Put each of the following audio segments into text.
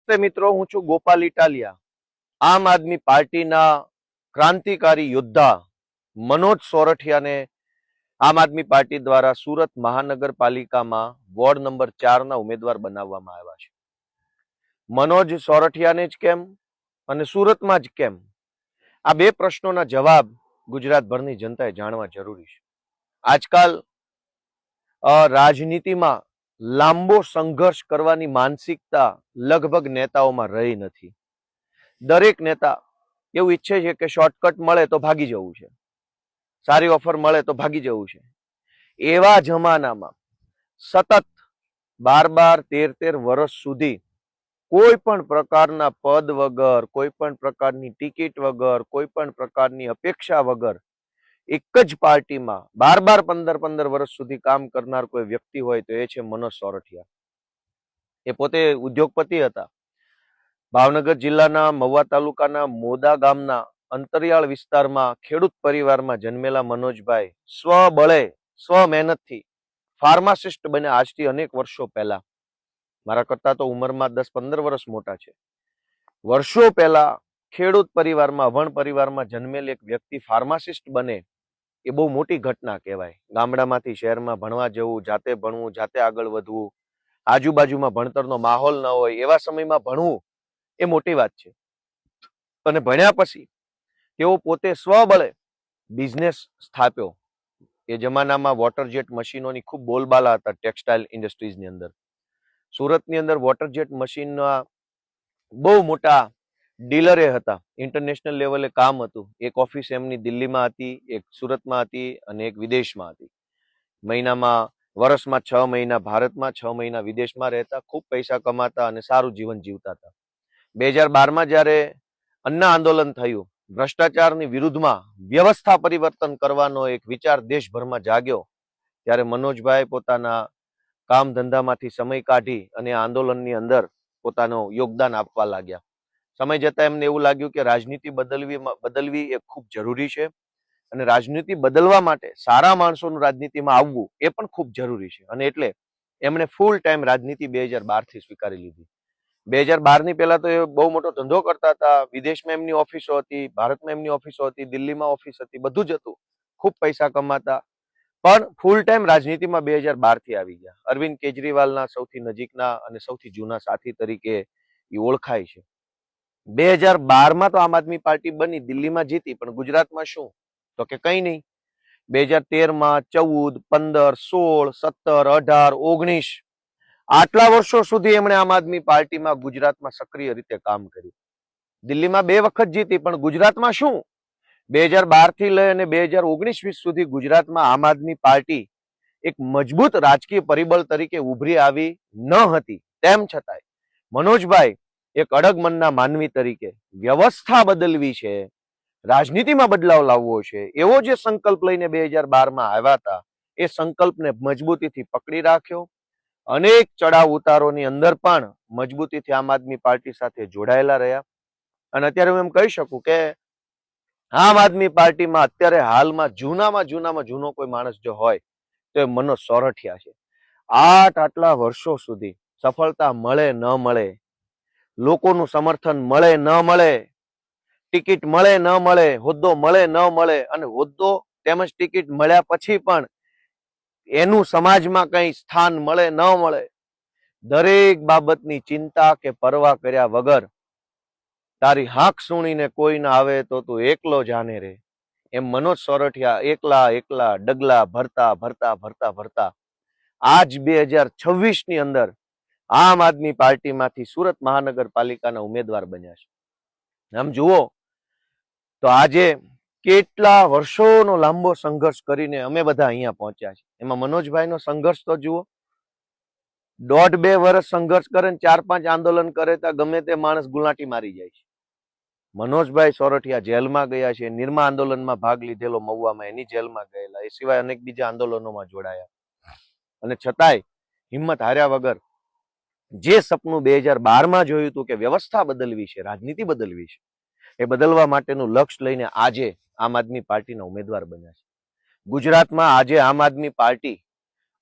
નમસ્તે મિત્રો, હું છું ગોપાલ ઇટાલિયા. આમ આદમી પાર્ટીના ક્રાંતિકારી યોદ્ધા મનોજ સોરઠિયાને આમ આદમી પાર્ટી દ્વારા સુરત મહાનગરપાલિકામાં વોર્ડ નંબર 4 ના ઉમેદવાર બનાવવામાં આવ્યા છે. મનોજ સોરઠિયાને જ કેમ અને સુરતમાં જ કેમ? આ બે પ્રશ્નોના જવાબ ગુજરાતભરની જનતાએ જાણવા જરૂરી છે. આજકાલ રાજનીતિમાં લાંબો સંઘર્ષ કરવાની માનસિકતા લગભગ નેતાઓમાં રહી નથી. દરેક નેતા એવું ઈચ્છે છે કે શોર્ટકટ મળે તો ભાગી જવું છે, સારી ઓફર મળે તો ભાગી જવું છે. એવા જમાનામાં સતત 12-13 વર્ષ સુધી કોઈ પણ પ્રકારના પદ વગર, કોઈ પણ પ્રકારની ટિકિટ વગર, કોઈ પણ પ્રકારની અપેક્ષા વગર એક જ પાર્ટીમાં 12-15 વર્ષ સુધી કામ કરનાર કોઈ વ્યક્તિ હોય તો એ છે મનોજ સોરઠિયા. એ પોતે ઉદ્યોગપતિ હતા. ભાવનગર જિલ્લાના મહુવા તાલુકાના મોદા ગામના અંતરિયાળ વિસ્તારમાં ખેડૂત પરિવારમાં જન્મેલા મનોજભાઈ સ્વબળે સ્વમહેનતથી ફાર્માસિસ્ટ બન્યા. આજથી અનેક વર્ષો પહેલા, મારા કરતા તો ઉંમરમાં 10-15 વર્ષ મોટા છે. વર્ષો પહેલા ખેડૂત પરિવારમાં, વણ પરિવારમાં જન્મેલ એક વ્યક્તિ ફાર્માસિસ્ટ બને એ બહુ મોટી ઘટના કહેવાય. ગામડામાંથી શહેરમાં ભણવા જવું, જાતે ભણવું, જાતે આગળ વધવું, આજુબાજુમાં ભણતરનો માહોલ ન હોય એવા સમયમાં ભણવું એ મોટી વાત છે. અને ભણ્યા પછી તેઓ પોતે સ્વબળે બિઝનેસ સ્થાપ્યો. એ જમાનામાં વોટર જેટ મશીનોની ખૂબ બોલબાલા હતા ટેક્સટાઇલ ઇન્ડસ્ટ્રીઝની અંદર. સુરતની અંદર વોટર જેટ મશીનના બહુ મોટા ડીલરે હતા. ઇન્ટરનેશનલ લેવલે કામ હતું. એક ઓફિસ એમની દિલ્હીમાં હતી, એક સુરતમાં હતી અને એક વિદેશમાં હતી. મહિનામાં, વર્ષમાં 6 મહિના ભારતમાં, 6 મહિના વિદેશમાં રહેતા, ખૂબ પૈસા કમાતા અને સારું જીવન જીવતા હતા. 2012માં જ્યારે અન્ન આંદોલન થયું, ભ્રષ્ટાચારની વિરુદ્ધમાં વ્યવસ્થા પરિવર્તન કરવાનો એક વિચાર દેશભરમાં જાગ્યો, ત્યારે મનોજભાઈ પોતાના કામ ધંધામાંથી સમય કાઢી અને આંદોલનની અંદર પોતાનું યોગદાન આપવા લાગ્યા. સમય જતાં એમને એવું લાગ્યું કે રાજનીતિ બદલવી એ ખૂબ જરૂરી છે અને રાજનીતિ બદલવા માટે સારા માણસોનું રાજનીતિમાં આવવું એ પણ ખૂબ જરૂરી છે. અને એટલે એમણે ફૂલ ટાઈમ રાજનીતિ 2012થી સ્વીકારી લીધી. 2012ની પહેલા તો એ બહુ મોટો ધંધો કરતા હતા. વિદેશમાં એમની ઓફિસો હતી, ભારતમાં એમની ઓફિસો હતી, દિલ્હીમાં ઓફિસ હતી, બધું જ હતું. ખૂબ પૈસા કમાતા, પણ ફૂલ ટાઈમ રાજનીતિમાં 2012થી આવી ગયા. અરવિંદ કેજરીવાલના સૌથી નજીકના અને સૌથી જૂના સાથી તરીકે એ ઓળખાય છે. 2012માં તો આમ આદમી પાર્ટી બની, દિલ્હીમાં જીતી, પણ ગુજરાતમાં શું? તો કે કંઈ નહીં. 2013માં 14, 15, 16, 17, 18, 19 આટલા વર્ષો સુધી એમણે આમ આદમી પાર્ટીમાં ગુજરાતમાં સક્રિય રીતે કામ કર્યું. દિલ્હીમાં 2 વખત જીતી, પણ ગુજરાતમાં શું? 2012થી લઈ અને 2019-20 સુધી ગુજરાતમાં આમ આદમી પાર્ટી એક મજબૂત રાજકીય પરિબળ તરીકે ઉભરી આવી ન હતી. તેમ છતાંય મનોજભાઈ એક અડગ મનના માનવી તરીકે વ્યવસ્થા બદલવી છે, રાજનીતિમાં બદલાવ લાવવો છે, એવો જે સંકલ્પ લઈને 2012માં આવ્યા હતા, એ સંકલ્પને મજબૂતીથી પકડી રાખ્યો. અનેક ચડાવ ઉતારોની અંદર પણ મજબૂતીથી આમ આદમી પાર્ટી સાથે જોડાયેલા રહ્યા. અને અત્યારે હું એમ કહી શકું કે આમ આદમી પાર્ટીમાં અત્યારે હાલમાં જૂનામાં જૂનો કોઈ માણસ જો હોય તો એ મનોજ સોરઠિયા છે. આટલા વર્ષો સુધી સફળતા મળે ન મળે, લોકોનું સમર્થન મળે ન મળે, ટિકિટ મળે ન મળે, હોદ્દો મળે ન મળે, અને હોદ્દો તેમજ ટિકિટ મળ્યા પછી પણ એનું સમાજમાં કઈ સ્થાન મળે ન મળે, દરેક બાબતની ચિંતા કે પરવા કર્યા વગર તારી હાંક સુણીને કોઈ ના આવે તો તું એકલો જાને રે, એમ મનોજ સોરઠિયા એકલા ડગલા ભરતા આજ 2026ની અંદર આમ આદમી પાર્ટીમાંથી સુરત મહાનગરપાલિકાના ઉમેદવાર બન્યા છે. આમ જુઓ તો આજે કેટલા વર્ષોનો લાંબો સંઘર્ષ કરીને અમે બધા અહીંયા પહોંચ્યા છે. એમાં મનોજભાઈનો સંઘર્ષ તો જુઓ. 1.5-2 વર્ષ સંઘર્ષ કરે ને 4-5 આંદોલન કરે તો ગમે તે માણસ ગુલાટી મારી જાય છે. મનોજભાઈ સોરઠિયા જેલમાં ગયા છે. નિર્મા આંદોલનમાં ભાગ લીધેલો મહુવામાં, એની જેલમાં ગયેલા. એ સિવાય અનેક બીજા આંદોલનોમાં જોડાયા. અને છતાંય હિંમત હાર્યા વગર જે સપનું 2012માં જોયું હતું કે વ્યવસ્થા બદલવી છે, રાજનીતિ બદલવી છે, એ બદલવા માટેનું લક્ષ્ય લઈને આજે આમ આદમી પાર્ટીના ઉમેદવાર બન્યા છે. ગુજરાતમાં આજે આમ આદમી પાર્ટી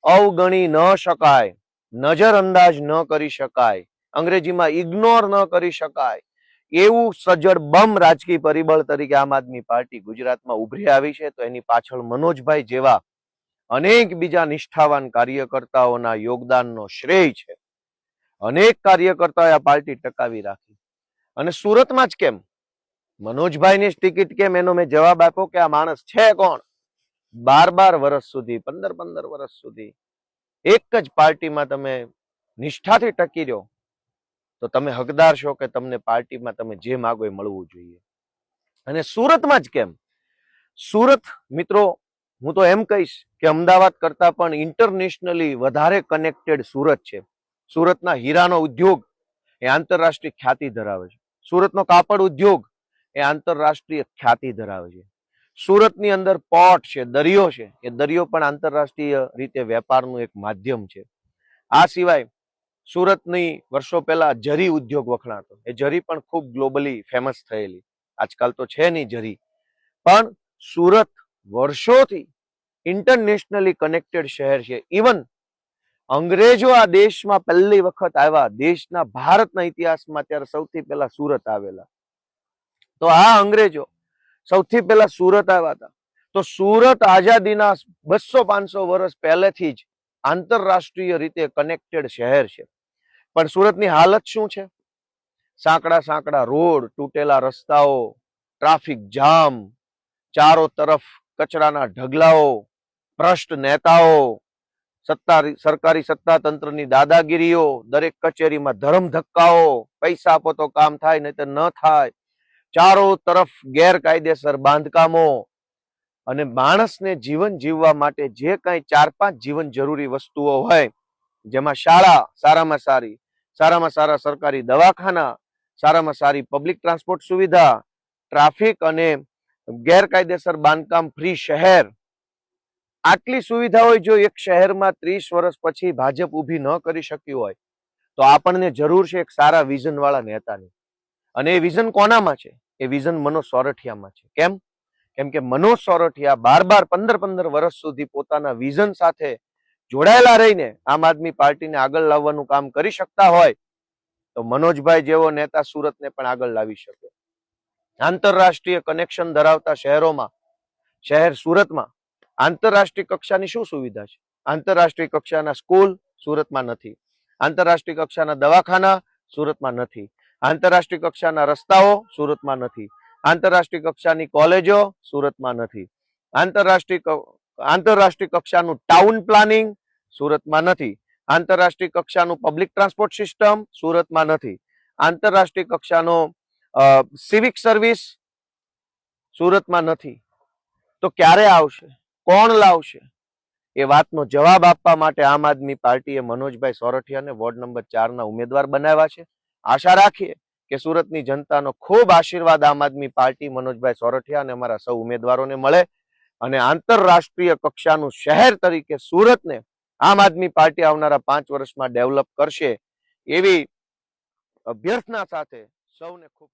અવગણી ન શકાય, નજરઅંદાજ ન કરી શકાય અંગ્રેજીમાં ઇગ્નોર ન કરી શકાય એવું સજ્જડ બમ રાજકીય પરિબળ તરીકે આમ આદમી પાર્ટી ગુજરાતમાં ઉભરી આવી છે. તો એની પાછળ મનોજભાઈ જેવા અનેક બીજા નિષ્ઠાવાન કાર્યકર્તાઓના યોગદાનનો શ્રેય છે. અનેક કાર્યકર્તાઓએ આ પાર્ટી ટકાવી રાખી. અને સુરતમાં જ કેમ, મનોજભાઈની જ ટિકિટ કેમ, એનો મેં જવાબ આપ્યો કે આ માણસ છે કોણ? 12 વર્ષ સુધી, 15 વર્ષ સુધી એક જ પાર્ટીમાં તમે નિષ્ઠાથી ટકી રહ્યો તો તમે હકદાર છો કે તમને પાર્ટીમાં તમે જે માગો એ મળવું જોઈએ. અને સુરતમાં જ કેમ? સુરત મિત્રો, હું તો એમ કહીશ કે અમદાવાદ કરતા પણ ઇન્ટરનેશનલી વધારે કનેક્ટેડ સુરત છે. સુરતના હીરાનો ઉદ્યોગ એ આંતરરાષ્ટ્રીય ખ્યાતિ ધરાવે છે. સુરતનો કાપડ ઉદ્યોગ એ આંતરરાષ્ટ્રીય ખ્યાતિ ધરાવે છે. સુરતની અંદર પોર્ટ છે, દરિયો છે, એ દરિયો પણ આંતરરાષ્ટ્રીય રીતે વેપારનું એક માધ્યમ છે. આ સિવાય સુરતની વર્ષો પહેલા જરી ઉદ્યોગ વખણાતો, એ જરી પણ ખૂબ ગ્લોબલી ફેમસ થયેલી. આજકાલ તો છે નહીં જરી, પણ સુરત વર્ષોથી ઇન્ટરનેશનલી કનેક્ટેડ શહેર છે. ઇવન અંગ્રેજો આ દેશમાં પહેલી વખત આવ્યા, દેશના ભારતના ઇતિહાસમાં ત્યારે સૌથી પહેલા સુરત આવેલા. તો આ અંગ્રેજો સૌથી પહેલા સુરત આવ્યા હતા. તો સુરત આઝાદીના 200-500 વર્ષ પહેલેથી જ આંતરરાષ્ટ્રીય રીતે કનેક્ટેડ શહેર છે. પણ સુરતની હાલત શું છે? સાંકડા રોડ, તૂટેલા રસ્તાઓ, ટ્રાફિક જામ, ચારો તરફ કચરાના ઢગલાઓ, ભ્રષ્ટ નેતાઓ, સરકારી સત્તા તંત્રની દાદાગીરીઓ, દરેક કચેરીમાં ધરમ ધક્કાઓ, પૈસા આપો તો કામ થાય નહીં તો ન થાય, ચારો તરફ ગેરકાયદેસર બાંધકામો. અને માણસને જીવન જીવવા માટે જે કઈ 4-5 જીવન જરૂરી વસ્તુઓ હોય, જેમાં શાળા સારામાં સારા સરકારી દવાખાના, સારામાં સારી પબ્લિક ટ્રાન્સપોર્ટ સુવિધા, ટ્રાફિક અને ગેરકાયદેસર બાંધકામ ફ્રી શહેર, આટલી સુવિધાઓ જો એક શહેરમાં 30 વર્ષ પછી ભાજપ ઊભી ન કરી શક્યું હોય તો આપણને જરૂર છે એક સારા વિઝન વાળા નેતાની. અને એ વિઝન કોનામાં છે? એ વિઝન મનોજ સોરઠિયામાં છે. કેમ? કેમ કે મનોજ સોરઠિયા 15 વર્ષ સુધી પોતાના વિઝન સાથે જોડાયેલા રહીને આમ આદમી પાર્ટીને આગળ લાવવાનું કામ કરી શકતા હોય તો મનોજભાઈ જેવો નેતા સુરતને પણ આગળ લાવી શકે. આંતરરાષ્ટ્રીય કનેક્શન ધરાવતા શહેરોમાં શહેર સુરતમાં આંતરરાષ્ટ્રીય કક્ષાની શું સુવિધા છે? આંતરરાષ્ટ્રીય કક્ષાના સ્કૂલ સુરતમાં નથી, આંતરરાષ્ટ્રીય કક્ષાના દવાખાના સુરતમાં નથી, આંતરરાષ્ટ્રીય કક્ષાના રસ્તાઓ સુરતમાં નથી, આંતરરાષ્ટ્રીય કક્ષાની કોલેજો સુરતમાં નથી, આંતરરાષ્ટ્રીય કક્ષાનું ટાઉન પ્લાનિંગ સુરતમાં નથી, આંતરરાષ્ટ્રીય કક્ષાનું પબ્લિક ટ્રાન્સપોર્ટ સિસ્ટમ સુરતમાં નથી, આંતરરાષ્ટ્રીય કક્ષાનો સિવિક સર્વિસ સુરતમાં નથી. તો ક્યારે આવશે? કોણ લાવશે? એ વાતનો જવાબ આપવા માટે આમ આદમી પાર્ટીએ મનોજભાઈ સોરઠિયાને વોર્ડ નંબર 4 ઉમેદવાર બનાવ્યા છે. આશા રાખીએ કે સુરતની જનતાનો ખૂબ આશીર્વાદ આમ આદમી પાર્ટી મનોજભાઈ સોરઠિયા અને અમારા સૌ ઉમેદવારોને મળે અને આંતરરાષ્ટ્રીય કક્ષાનું શહેર તરીકે સુરતને આમ આદમી પાર્ટી આવનારા 5 વર્ષમાં ડેવલપ કરશે એવી અભ્યર્થના સાથે સૌને ખૂબ